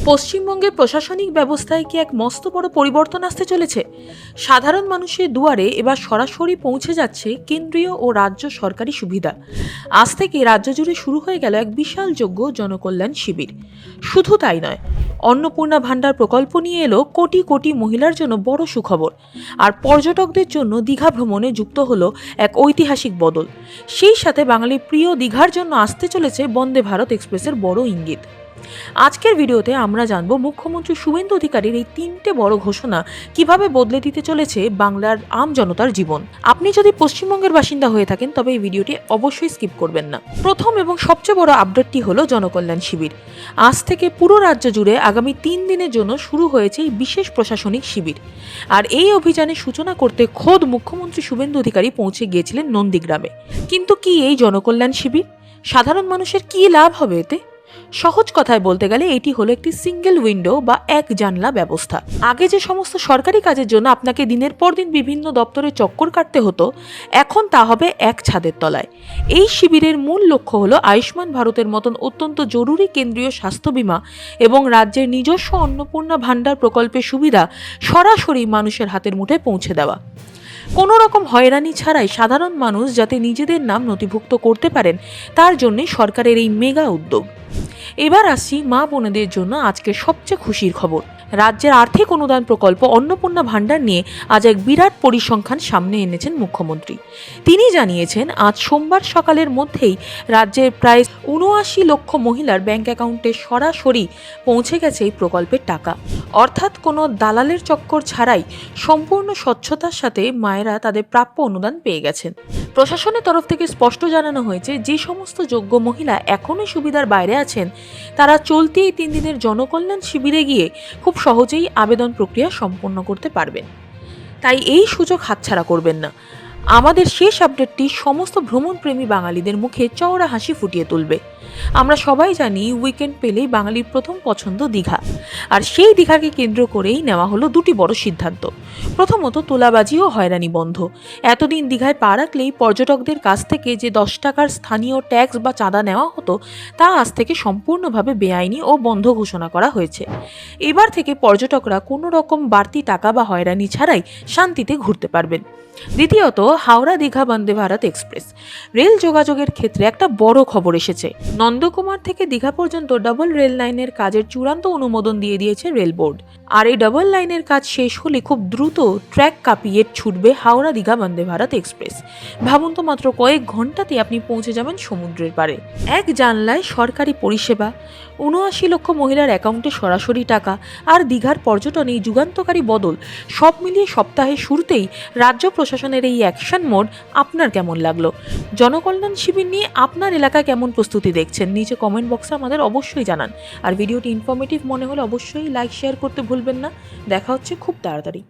পশ্চিমবঙ্গের প্রশাসনিক ব্যবস্থায় কি এক মস্ত বড় পরিবর্তন আসতে চলেছে? সাধারণ মানুষের দুয়ারে এবার সরাসরি পৌঁছে যাচ্ছে কেন্দ্রীয় ও রাজ্য সরকারি সুবিধা। আজ থেকে রাজ্য জুড়ে শুরু হয়ে গেল এক বিশাল যোগ্য জনকল্যাণ শিবির। শুধু তাই নয়, অন্নপূর্ণা ভাণ্ডার প্রকল্প নিয়ে এলো কোটি কোটি মহিলার জন্য বড় সুখবর। আর পর্যটকদের জন্য দীঘা ভ্রমণে যুক্ত হলো এক ঐতিহাসিক বদল। সেই সাথে বাঙালির প্রিয় দীঘার জন্য আসতে চলেছে বন্দে ভারত এক্সপ্রেসের বড় ইঙ্গিত। আজকের ভিডিওতে আমরা জানব মুখ্যমন্ত্রী শুভেন্দু অধিকারীর এই তিনটে বড় ঘোষণা কিভাবে বদলে দিতে চলেছে বাংলার আম জনতার জীবন। আপনি যদি পশ্চিমবঙ্গের বাসিন্দা হয়ে থাকেন তবে এই ভিডিওটি অবশ্যই স্কিপ করবেন না। প্রথম এবং সবচেয়ে বড় আপডেটটি হলো জনকল্যাণ শিবির। আজ থেকে পুরো রাজ্য জুড়ে আগামী 3 দিনের জন্য শুরু হয়েছে এই বিশেষ প্রশাসনিক শিবির। আর এই অভিযানের সূচনা করতে খোদ মুখ্যমন্ত্রী শুভেন্দু অধিকারী পৌঁছে গিয়েছিলেন নন্দীগ্রামে। কিন্তু কি এই জনকল্যাণ শিবির? সাধারণ মানুষের কি লাভ হবে এতে? সহজ কথায় বলতে গেলে এটি হলো একটি সিঙ্গেল উইন্ডো বা এক জানলা ব্যবস্থা। আগে যে সমস্ত সরকারি কাজের জন্য আপনাকে দিনের পর দিন বিভিন্ন দপ্তরে চক্কর কাটতে হতো, এখন তা হবে এক ছাদের তলায়। এই শিবিরের মূল লক্ষ্য হলো আয়ুষ্মান ভারতের মতন অত্যন্ত জরুরি কেন্দ্রীয় স্বাস্থ্য বীমা এবং রাজ্যের নিজস্ব অন্নপূর্ণা ভাণ্ডার প্রকল্পের সুবিধা সরাসরি মানুষের হাতের মুঠোয় পৌঁছে দেওয়া। কোনো রকম হয়রানি ছাড়াই সাধারণ মানুষ যাতে নিজেদের নাম নথিভুক্ত করতে পারেন, তার জন্যই সরকারের এই মেগা উদ্যোগ। এবার আসছি মা বোনেদের জন্য আজকের সবচেয়ে খুশির খবর। রাজ্যের আর্থিক অনুদান প্রকল্প অন্নপূর্ণা ভাণ্ডার নিয়ে আজ এক বিরাট পরিসংখ্যান সামনে এনেছেন মুখ্যমন্ত্রী। তিনি জানিয়েছেন আজ সোমবার সকালের মধ্যেই রাজ্যের প্রায় ৭৯ লক্ষ মহিলার ব্যাংক অ্যাকাউন্টে সরাসরি পৌঁছে গেছে এই প্রকল্পের টাকা। অর্থাৎ কোনো দালালের চক্কর ছাড়াই সম্পূর্ণ স্বচ্ছতার সাথে মায়েরা তাদের প্রাপ্য অনুদান পেয়ে গেছেন। প্রশাসনের তরফ থেকে স্পষ্ট জানানো হয়েছে যে সমস্ত যোগ্য মহিলা এখনই সুবিধার বাইরে আছেন, তারা চলতি এই 3 দিনের জনকল্যাণ শিবিরে গিয়ে খুব সহজেই আবেদন প্রক্রিয়া সম্পন্ন করতে পারবেন। তাই এই সুযোগ হাতছাড়া করবেন না। আমাদের শেষ আপডেটটি সমস্ত ভ্রমণপ্রেমী বাঙালিদের মুখে চওড়া হাসি ফুটিয়ে তুলবে। আমরা সবাই জানি উইকেন্ড পেলেই বাঙালির প্রথম পছন্দ দীঘা। আর সেই দীঘাকে কেন্দ্র করেই নেওয়া হলো দুটি বড় সিদ্ধান্ত। প্রথমত, তোলাবাজি ও হয়রানি বন্ধ। এতদিন দীঘায় পা রাখলেই পর্যটকদের কাছ থেকে যে 10 টাকার স্থানীয় ট্যাক্স বা চাঁদা নেওয়া হতো, তা আজ থেকে সম্পূর্ণভাবে বেআইনি ও বন্ধ ঘোষণা করা হয়েছে। এবার থেকে পর্যটকরা কোনো রকম বাড়তি টাকা বা হয়রানি ছাড়াই শান্তিতে ঘুরতে পারবেন। দ্বিতীয়ত, হাওড়া দীঘা বন্দে ভারত এক্সপ্রেস রেল যোগাযোগের ক্ষেত্রে একটা বড় খবর এসেছে। নন্দকুমার থেকে দীঘা পর্যন্ত ডাবল রেল লাইনের কাজের চূড়ান্ত অনুমোদন দিয়ে দিয়েছে রেল বোর্ড। আর এই ডাবল লাইনের কাজ শেষ হলে খুব দ্রুত ট্র্যাক কাঁপিয়ে ছুটবে হাওড়া দীঘা বন্দে ভারত এক্সপ্রেস। ভাবুন তো, মাত্র কয়েক ঘন্টাতে আপনি পৌঁছে যাবেন সমুদ্রের পাড়ে। এক জানলায় সরকারি পরিষেবা, ৭৯ লক্ষ মহিলার অ্যাকাউন্টে সরাসরি টাকা, আর দীঘার পর্যটনে এই যুগান্তকারী বদল সব মিলিয়ে সপ্তাহের শুরুতেই রাজ্য প্রশাসনের এই অ্যাকশন মোড আপনার কেমন লাগলো? জনকল্যাণ শিবির নিয়ে আপনার এলাকায় কেমন প্রস্তুতি দেখছেন নিচে কমেন্ট বক্সে আমাদের অবশ্যই জানান। আর ভিডিওটি ইনফরমেটিভ মনে হলে অবশ্যই লাইক শেয়ার করতে ভুলবেন না। দেখা হচ্ছে খুব তাড়াতাড়ি।